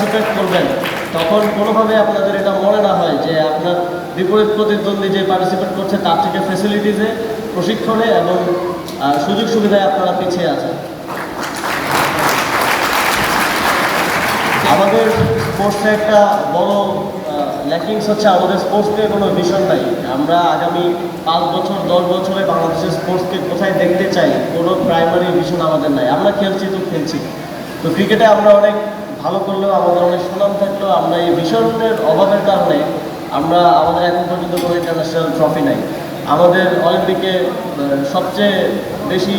Participate করবেন তখন কোনোভাবে আপনাদের এটা মনে না হয় যে আপনার বিপরীত প্রতিদ্বন্দ্বী যে পার্টিসিপেট করছে তার থেকে ফ্যাসিলিটিসে, প্রশিক্ষণে এবং সুযোগ সুবিধায় আপনারা পিছিয়ে আছেন। আমাদের স্পোর্টসে একটা বড় ল্যাকিংস হচ্ছে আমাদের স্পোর্টসকে কোনো ভিশন নাই। আমরা আগামী 5 বছর 10 বছরে বাংলাদেশের স্পোর্টসকে কোথায় দেখতে চাই কোনো প্রাইমারি ভিশন আমাদের নাই। আমরা খেলছি তো খেলছি, তো ক্রিকেটে আমরা অনেক ভালো করলেও আমাদের অনেক সুনাম থাকলেও আমরা এই ভিশনের অভাবের কারণে আমরা আমাদের এখন পর্যন্ত কোনো ইন্টারন্যাশনাল ট্রফি নাই। আমাদের অলিম্পিকে সবচেয়ে বেশি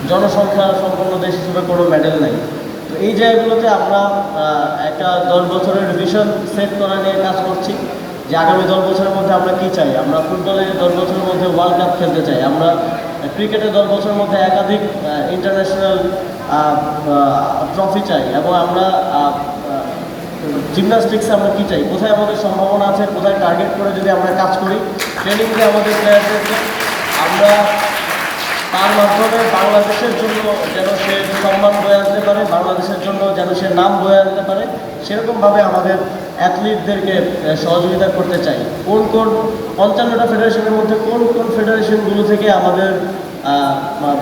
জনসংখ্যা সম্পন্ন দেশ হিসেবে কোনো মেডেল নাই। তো এই জায়গাগুলোতে আমরা একটা 10 বছরের ভিশন সেট করা নিয়ে কাজ করছি যে আগামী 10 বছরের মধ্যে আমরা কী চাই। আমরা ফুটবলে 10 বছরের মধ্যে ওয়ার্ল্ড কাপ খেলতে চাই, আমরা ক্রিকেটে 10 বছরের মধ্যে একাধিক ইন্টারন্যাশনাল ট্রফি চাই, এবং আমরা জিমন্যাস্টিক্সে আমরা কী চাই, কোথায় আমাদের সম্ভাবনা আছে, কোথায় টার্গেট করে যদি আমরা কাজ করি, ট্রেনিং দিয়ে আমাদের প্লেয়ারদেরকে আমরা তার মাধ্যমে বাংলাদেশের জন্য যেন সে সম্মান বয়ে আনতে পারে, বাংলাদেশের জন্য যেন সে নাম বয়ে আনতে পারে, সেরকমভাবে আমাদের অ্যাথলিটদেরকে সহযোগিতা করতে চাই। কোন 55টা ফেডারেশনের মধ্যে কোন ফেডারেশনগুলো থেকে আমাদের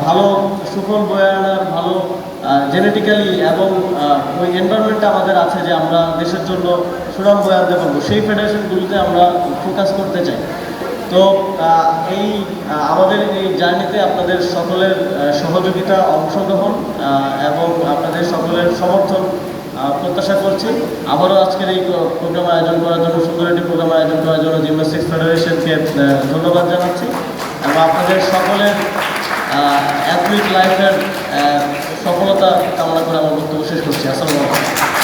ভালো সুফল বয়ে আনার, ভালো জেনেটিক্যালি এবং ওই এনভায়রনমেন্টটা আমাদের আছে যে আমরা দেশের জন্য সুনাম বয়ে আনতে পারবো, সেই ফেডারেশনগুলোতে আমরা ফোকাস করতে চাই। তো আমাদের এই জার্নিতে আপনাদের সকলের সহযোগিতা, অংশগ্রহণ এবং আপনাদের সকলের সমর্থন প্রত্যাশা করছি। আবারও আজকের এই প্রোগ্রাম আয়োজন করার জন্য, সুন্দর একটি প্রোগ্রাম আয়োজন করার জন্য জিমন্যাস্টিক্স ফেডারেশনকে ধন্যবাদ জানাচ্ছি এবং আপনাদের সকলের অ্যাথলিট লাইফের সফলতা কামনা করে আমার বক্তব্য শেষ করছি। আসসালামু আলাইকুম।